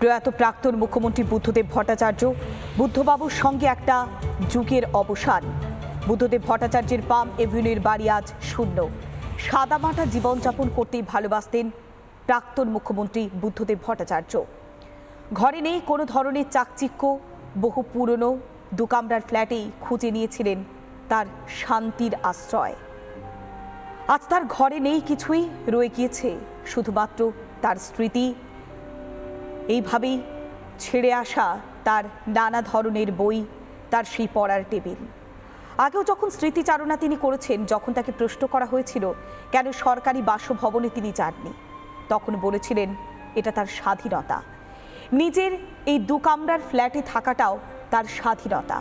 প্রয়াত প্রাক্তন মুখ্যমন্ত্রী বুদ্ধদেব ভট্টাচার্য, বুদ্ধবাবুর সঙ্গে একটা যুগের অবসান। বুদ্ধদেব ভট্টাচার্যের পাম এভিনিউর বাড়ি আজ শূন্য। সাদামাটা জীবনযাপন করতেই ভালোবাসতেন প্রাক্তন মুখ্যমন্ত্রী বুদ্ধদেব ভট্টাচার্য। ঘরে নেই কোনো ধরনের চাকচিক্য, বহু পুরনো দুকামরার ফ্ল্যাটেই খুঁজে নিয়েছিলেন তার শান্তির আশ্রয়। আজ তার ঘরে নেই কিছুই, রয়ে গিয়েছে শুধুমাত্র তার স্মৃতি। এইভাবেই ছেড়ে আসা তার নানা ধরনের বই, তার সেই পড়ার টেবিল। আগেও যখন স্মৃতিচারণা তিনি করেছেন, যখন তাকে প্রশ্ন করা হয়েছিল কেন সরকারি বাসভবনে তিনি যাননি, তখন বলেছিলেন এটা তার স্বাধীনতা। নিজের এই দুকামরার ফ্ল্যাটে থাকাটাও তার স্বাধীনতা।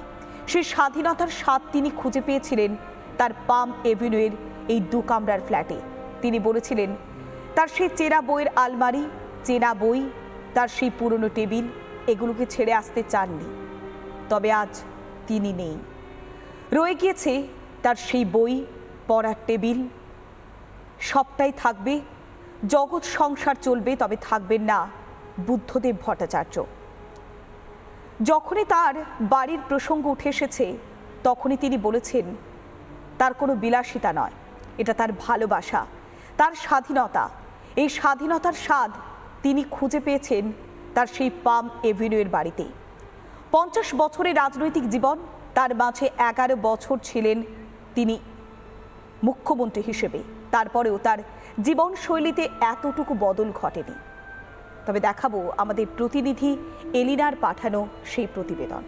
সেই স্বাধীনতার স্বাদ তিনি খুঁজে পেয়েছিলেন তার পাম এভিনিউয়ের এই দুকামরার ফ্ল্যাটে। তিনি বলেছিলেন তার সেই চেনা বইয়ের আলমারি, চেনা বই, তার সেই পুরনো টেবিল, এগুলোকে ছেড়ে আসতে চাননি। তবে আজ তিনি নেই, রয়ে গিয়েছে তার সেই বই, পড়ার টেবিল। সবটাই থাকবে, জগৎ সংসার চলবে, তবে থাকবেন না বুদ্ধদেব ভট্টাচার্য। যখনই তার বাড়ির প্রসঙ্গ উঠে এসেছে, তখনই তিনি বলেছেন তার কোনো বিলাসিতা নয়, এটা তার ভালোবাসা, তার স্বাধীনতা। এই স্বাধীনতার স্বাদ তিনি খুঁজে পেয়েছেন তার সেই পাম এভিনিউয়ের বাড়িতে। 50 বছরের রাজনৈতিক জীবন, তার মাঝে 11 বছর ছিলেন তিনি মুখ্যমন্ত্রী হিসেবে। তারপরেও তার জীবনশৈলীতে এতটুকু বদল ঘটেনি। তবে দেখাবো আমাদের প্রতিনিধি এলিনার পাঠানো সেই প্রতিবেদন।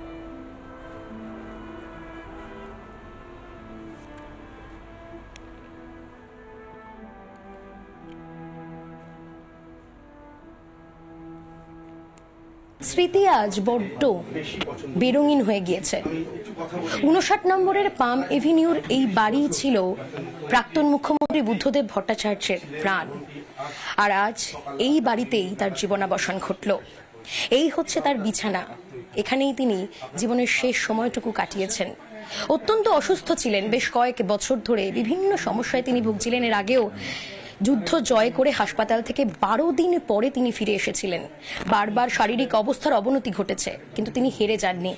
স্মৃতি আজ বড্ড বেরঙিন হয়ে গিয়েছে। 59 নম্বরের পাম এভিনিউর এই বাড়ি ছিল প্রাক্তন মুখ্যমন্ত্রী বুদ্ধদেব ভট্টাচার্যের প্রাণ। আর আজ এই বাড়িতেই তার জীবনাবসান ঘটল। এই হচ্ছে তার বিছানা, এখানেই তিনি জীবনের শেষ সময়টুকু কাটিয়েছেন। অত্যন্ত অসুস্থ ছিলেন, বেশ কয়েক বছর ধরে বিভিন্ন সমস্যায় তিনি ভুগছিলেন। এর আগেও যুদ্ধ জয় করে হাসপাতাল থেকে 12 দিন পরে তিনি ফিরে এসেছিলেন। বারবার শারীরিক অবস্থার অবনতি ঘটেছে, কিন্তু তিনি হেরে যাননি।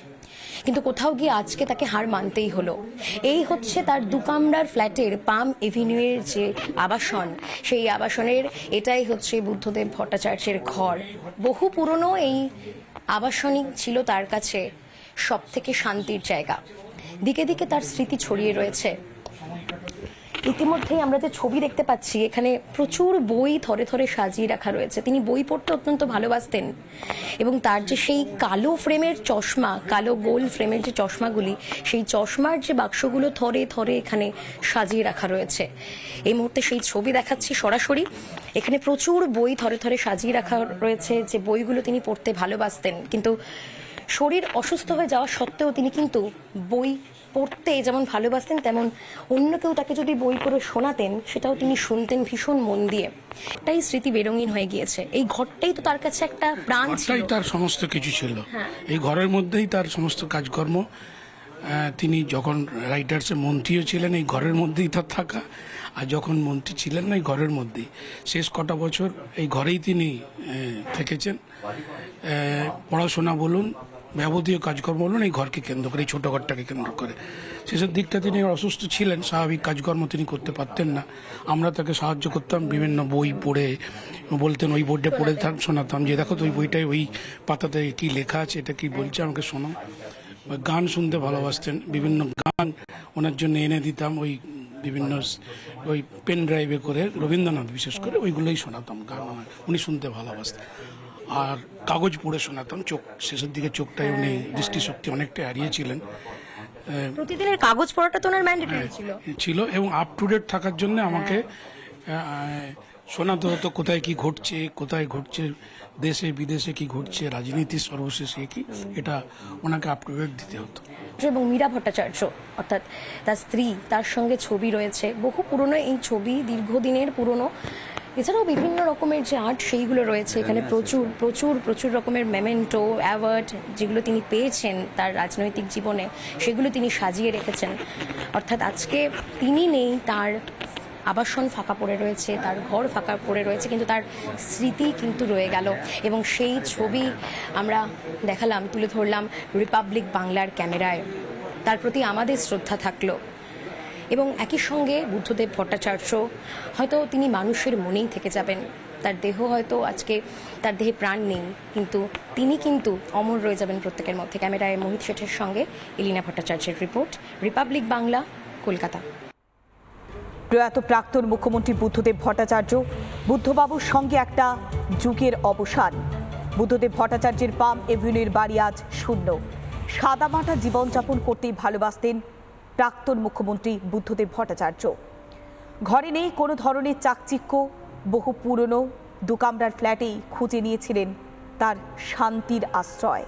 কিন্তু কোথাও গিয়ে আজকে তাকে হার মানতেই হলো। এই হচ্ছে তার দুকামরার ফ্ল্যাটের পাম এভিনিউয়ের যে আবাসন, সেই আবাসনের এটাই হচ্ছে বুদ্ধদেব ভট্টাচার্যের ঘর। বহু পুরনো এই আবাসনই ছিল তার কাছে সব থেকে শান্তির জায়গা। দিকে দিকে তার স্মৃতি ছড়িয়ে রয়েছে। ইতিমধ্যেই আমরা যে ছবি দেখতে পাচ্ছি, এখানে প্রচুর বই থরে থরে সাজিয়ে রাখা রয়েছে। তিনি বই পড়তে অত্যন্ত ভালোবাসতেন এবং তার যে সেই কালো ফ্রেমের চশমা, কালো গোল ফ্রেমের যে চশমাগুলি, সেই চশমার যে বাক্সগুলো থরে থরে এখানে সাজিয়ে রাখা রয়েছে। এই মুহূর্তে সেই ছবি দেখাচ্ছি সরাসরি। এখানে প্রচুর বই থরে থরে সাজিয়ে রাখা রয়েছে, যে বইগুলো তিনি পড়তে ভালোবাসতেন। কিন্তু শরীর অসুস্থ হয়ে যাওয়া সত্ত্বেও তিনি কিন্তু বই পড়তে যেমন ভালোবাসতেন, তেমন অন্য কেউ তাকে যদি বই পড়ে শোনাতেন, সেটাও তিনি শুনতেন ভীষণ মন দিয়ে। এটাই স্মৃতি বেরঙিন হয়ে গিয়েছে। এই ঘরটাই তো তার কাছে একটা প্রাণ ছিল, তার সমস্ত কিছু ছিল। এই ঘরের মধ্যেই তার সমস্ত কাজকর্ম। তিনি যখন রাইটার্সের মন্ত্রীও ছিলেন, এই ঘরের মধ্যেই তার থাকা। আর যখন মন্ত্রী ছিলেন না, এই ঘরের মধ্যেই শেষ কটা বছর এই ঘরেই তিনি থেকেছেন। পড়াশোনা বলুন, যাবতীয় কাজকর্ম বলুন, এই ঘরকে কেন্দ্র করে, এই ছোট ঘরটাকে কেন্দ্র করে। শেষের দিকটা তিনি অসুস্থ ছিলেন, স্বাভাবিক কাজকর্ম তিনি করতে পারতেন না। আমরা তাকে সাহায্য করতাম, বিভিন্ন বই পড়ে বলতেন, ওই বইটা পড়ে শোনাতাম যে দেখো তো ওই বইটায় ওই পাতাতে কি লেখা আছে, এটা কি বলছে, আমাকে শোনাও। গান শুনতে ভালোবাসতেন, বিভিন্ন গান ওনার জন্য এনে দিতাম। ওই বিভিন্ন ওই পেন ড্রাইভে করে, রবীন্দ্রনাথ বিশেষ করে, ওইগুলোই শোনাতাম গান। উনি শুনতে ভালোবাসতেন। আর কাগজ পড়ে শোনাতাম। চোখ শেষের দিকে চোখটায় উনি দৃষ্টিশক্তি অনেকটা হারিয়েছিলেন। প্রতিদিনের কাগজ পড়াটা তো ওনার ম্যান্ডেটরি ছিল এবং আপ টু ডেট থাকার জন্য আমাকে শোনাতে হতো কোথায় কি ঘটছে, কোথায় ঘটছে, দেশে বিদেশে কি ঘটছে, রাজনীতির সর্বশেষে কি, এটা ওনাকে আপ টু ডেট দিতে হতো। এবং মীরা ভট্টাচার্য অর্থাৎ তার স্ত্রী, তার সঙ্গে ছবি রয়েছে, বহু পুরনো এই ছবি, দীর্ঘদিনের পুরনো। এছাড়াও বিভিন্ন রকমের যে আর্ট, সেইগুলো রয়েছে এখানে। প্রচুর প্রচুর প্রচুর রকমের মেমেন্টো, অ্যাওয়ার্ড যেগুলো তিনি পেয়েছেন তার রাজনৈতিক জীবনে, সেগুলো তিনি সাজিয়ে রেখেছেন। অর্থাৎ আজকে তিনি নেই, তার আবাসন ফাঁকা পড়ে রয়েছে, তার ঘর ফাঁকা পড়ে রয়েছে, কিন্তু তার স্মৃতি কিন্তু রয়ে গেল। এবং সেই ছবি আমরা দেখালাম, তুলে ধরলাম রিপাবলিক বাংলার ক্যামেরায়। তার প্রতি আমাদের শ্রদ্ধা থাকলো। এবং একই সঙ্গে বুদ্ধদেব ভট্টাচার্য হয়তো তিনি মানুষের মনেই থেকে যাবেন। তার দেহ হয়তো আজকে, তার দেহে প্রাণ নেই, কিন্তু তিনি কিন্তু অমর রয়ে যাবেন প্রত্যেকের মধ্যে। ক্যামেরায় মোহিত শেঠের সঙ্গে এলিনা ভট্টাচার্যের রিপোর্ট, রিপাবলিক বাংলা, কলকাতা। প্রয়াত প্রাক্তন মুখ্যমন্ত্রী বুদ্ধদেব ভট্টাচার্য, বুদ্ধবাবুর সঙ্গে একটা যুগের অবসান। বুদ্ধদেব ভট্টাচার্যের পাম এভিনিউর বাড়ি আজ শূন্য। সাদামাটা জীবনযাপন করতেই ভালোবাসতেন প্রাক্তন মুখ্যমন্ত্রী বুদ্ধদেব ভট্টাচার্য। ঘরে নেই কোনো ধরনের চাকচিক্য, বহু পুরনো দুকামরার ফ্ল্যাটেই খুঁজে নিয়েছিলেন তার শান্তির আশ্রয়।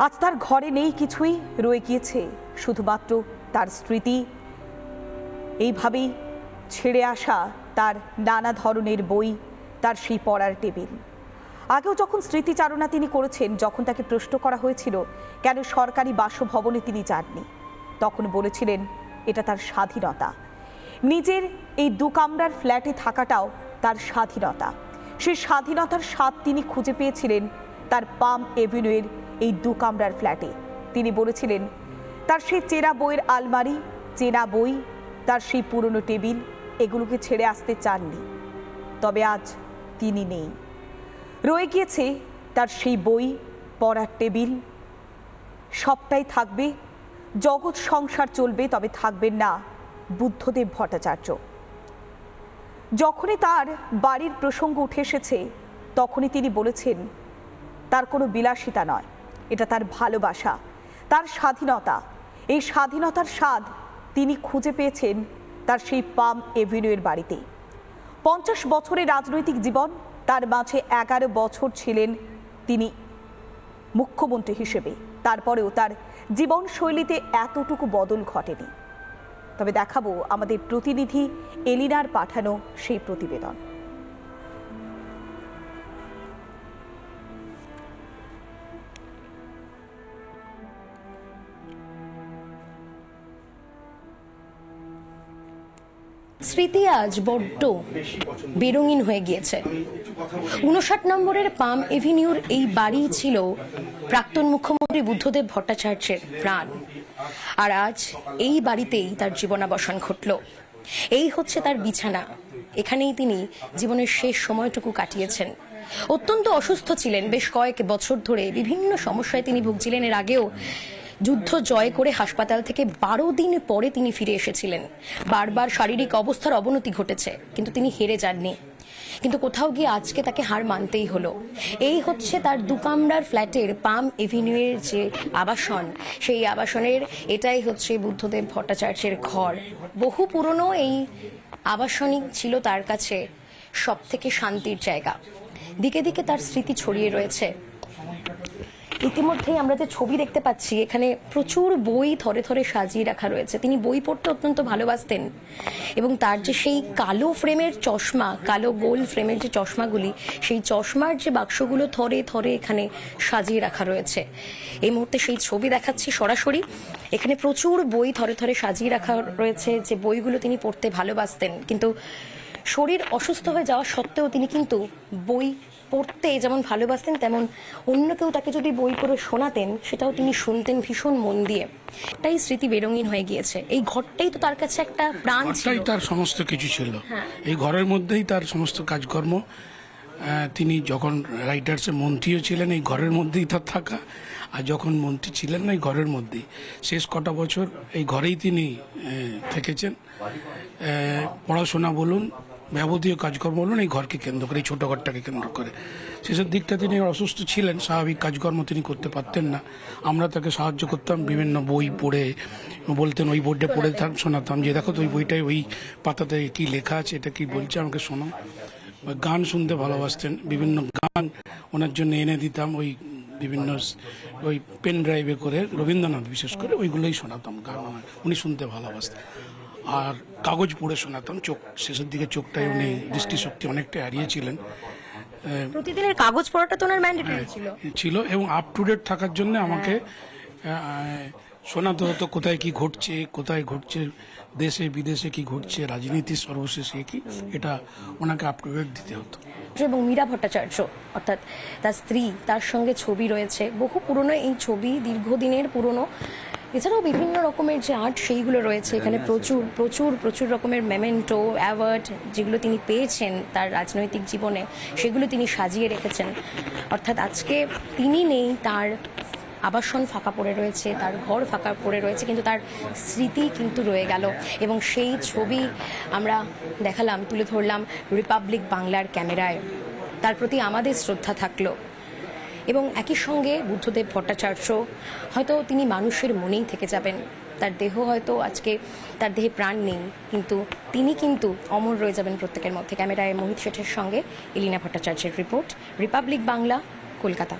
আজ তার ঘরে নেই কিছুই, রয়ে গিয়েছে শুধুমাত্র তার স্মৃতি। এইভাবেই ছেড়ে আসা তার নানা ধরনের বই, তার সেই পড়ার টেবিল। আগেও যখন স্মৃতিচারণা তিনি করেছেন, যখন তাকে প্রশ্ন করা হয়েছিল কেন সরকারি বাসভবনে তিনি যাননি, তখন বলেছিলেন এটা তার স্বাধীনতা। নিজের এই দুকামরার ফ্ল্যাটে থাকাটাও তার স্বাধীনতা। সেই স্বাধীনতার স্বাদ তিনি খুঁজে পেয়েছিলেন তার পাম এভিনিউয়ের এই দুকামরার ফ্ল্যাটে। তিনি বলেছিলেন তার সেই চেনা বইয়ের আলমারি, চেনা বই, তার সেই পুরনো টেবিল, এগুলোকে ছেড়ে আসতে চাননি। তবে আজ তিনি নেই। রয়ে গিয়েছে তার সেই বই, পড়ার টেবিল। সবটাই থাকবে, জগৎ সংসার চলবে, তবে থাকবেন না বুদ্ধদেব ভট্টাচার্য। যখনই তার বাড়ির প্রসঙ্গ উঠে এসেছে, তখনই তিনি বলেছেন তার কোনো বিলাসিতা নয়, এটা তার ভালোবাসা, তার স্বাধীনতা। এই স্বাধীনতার স্বাদ তিনি খুঁজে পেয়েছেন তার সেই পাম এভিনিউয়ের বাড়িতে। 50 বছরের রাজনৈতিক জীবন, তার মাঝে 11 বছর ছিলেন তিনি মুখ্যমন্ত্রী হিসেবে। তারপরেও তার জীবনশৈলীতে এতটুকু বদল ঘটেনি। তবে দেখাবো আমাদের প্রতিনিধি এলিনার পাঠানো সেই প্রতিবেদন। স্মৃতি আজ বড্ড বেরঙিন হয়ে গিয়েছে। 59 নম্বরের পাম এভিনিউর এই বাড়ি ছিল প্রাক্তন মুখ্যমন্ত্রী বুদ্ধদেব ভট্টাচার্যের প্রাণ। আর আজ এই বাড়িতেই তার জীবনাবসান ঘটল। এই হচ্ছে তার বিছানা। এখানেই তিনি জীবনের শেষ সময়টুকু কাটিয়েছেন। অত্যন্ত অসুস্থ ছিলেন, বেশ কয়েক বছর ধরে বিভিন্ন সমস্যায় তিনি ভুগছিলেন। এর আগেও যুদ্ধ জয় করে হাসপাতাল থেকে 12 দিন পরে তিনি ফিরে এসেছিলেন। বারবার শারীরিক অবস্থার অবনতি ঘটেছে, কিন্তু তিনি হেরে যাননি। কিন্তু কোথাও গিয়ে আজকে তাকে হার মানতেই হলো। এই হচ্ছে তার দুকামরার ফ্ল্যাটের পাম এভিনিউয়ের যে আবাসন, সেই আবাসনের এটাই হচ্ছে বুদ্ধদেব ভট্টাচার্যের ঘর। বহু পুরনো এই আবাসনই ছিল তার কাছে সব থেকে শান্তির জায়গা। দিকে দিকে তার স্মৃতি ছড়িয়ে রয়েছে। ইতিমধ্যেই আমরা যে ছবি দেখতে পাচ্ছি, এখানে প্রচুর বই থরে থরে সাজিয়ে রাখা রয়েছে। তিনি বই পড়তে অত্যন্ত ভালোবাসতেন এবং তার যে সেই কালো ফ্রেমের চশমা, কালো গোল ফ্রেমের যে চশমাগুলি, সেই চশমার যে বাক্সগুলো থরে থরে এখানে সাজিয়ে রাখা রয়েছে। এই মুহূর্তে সেই ছবি দেখাচ্ছি সরাসরি। এখানে প্রচুর বই থরে থরে সাজিয়ে রাখা রয়েছে, যে বইগুলো তিনি পড়তে ভালোবাসতেন। কিন্তু শরীর অসুস্থ হয়ে যাওয়া সত্ত্বেও তিনি কিন্তু বই পড়তে যেমন ভালোবাসতেন, তেমন অন্য কেউ তাকে যদি বই পড়ে শোনাতেন, সেটাও তিনি শুনতেন ভীষণ মন দিয়ে। এটাই স্মৃতি বেরঙিন হয়ে গিয়েছে। এই ঘরটাই তো তার কাছে একটা প্রাণ ছিল, তার সমস্ত কিছু ছিল। এই ঘরের মধ্যেই তার সমস্ত কাজকর্ম। তিনি যখন রাইটার্সের মন্ত্রীও ছিলেন, এই ঘরের মধ্যেই তার থাকা। আর যখন মন্ত্রী ছিলেন না, এই ঘরের মধ্যেই শেষ কটা বছর এই ঘরেই তিনি থেকেছেন। পড়াশোনা বলুন, যাবতীয় কাজকর্ম বলুন, এই ঘরকে কেন্দ্র করে, এই ছোট ঘরটাকে কেন্দ্র করে। শেষের দিকটা তিনি অসুস্থ ছিলেন, স্বাভাবিক কাজকর্ম তিনি করতে পারতেন না। আমরা তাকে সাহায্য করতাম, বিভিন্ন বই পড়ে বলতেন, ওই বোর্ডে পড়ে শোনাতাম যে দেখো তো ওই বইটায় ওই পাতাতে কি লেখা আছে, এটা কি বলছে, আমাকে শোনাও। গান শুনতে ভালোবাসতেন, বিভিন্ন গান ওনার জন্য এনে দিতাম। ওই বিভিন্ন ওই পেন ড্রাইভে করে, রবীন্দ্রনাথ বিশেষ করে, ওইগুলোই শোনাতাম গান। উনি শুনতে ভালোবাসতেন। আর কাগজ পড়ে শোনাতাম। চোখ শেষের দিকে চোখটায় উনি দৃষ্টিশক্তি অনেকটা হারিয়েছিলেন। প্রতিদিনের কাগজ পড়াটা তো ওনার ম্যান্ডেটরি ছিল এবং আপ টু ডেট থাকার জন্য আমাকে শোনাতে হতো কোথায় কি ঘটছে, কোথায় ঘটছে, দেশে বিদেশে কি ঘটছে, রাজনীতির সর্বশেষে কি, এটা ওনাকে আপ টু ডেট দিতে হতো। এবং মীরা ভট্টাচার্য অর্থাৎ তার স্ত্রী, তার সঙ্গে ছবি রয়েছে, বহু পুরনো এই ছবি, দীর্ঘদিনের পুরনো। এছাড়াও বিভিন্ন রকমের যে আর্ট সেইগুলো রয়েছে এখানে, প্রচুর প্রচুর প্রচুর রকমের মেমেন্টো, অ্যাওয়ার্ড যেগুলো তিনি পেয়েছেন তার রাজনৈতিক জীবনে, সেগুলো তিনি সাজিয়ে রেখেছেন। অর্থাৎ আজকে তিনি নেই, তার আবাসন ফাঁকা পড়ে রয়েছে, তার ঘর ফাঁকা পড়ে রয়েছে, কিন্তু তার স্মৃতি কিন্তু রয়ে গেল। এবং সেই ছবি আমরা দেখালাম, তুলে ধরলাম রিপাবলিক বাংলার ক্যামেরায়। তার প্রতি আমাদের শ্রদ্ধা থাকলো। এবং একই সঙ্গে বুদ্ধদেব ভট্টাচার্য হয়তো তিনি মানুষের মনেই থেকে যাবেন। তার দেহ হয়তো আজকে, তার দেহে প্রাণ নেই, কিন্তু তিনি কিন্তু অমর রয়ে যাবেন প্রত্যেকের মধ্যে। ক্যামেরায় মোহিত শেঠের সঙ্গে এলিনা ভট্টাচার্যের রিপোর্ট, রিপাবলিক বাংলা, কলকাতা।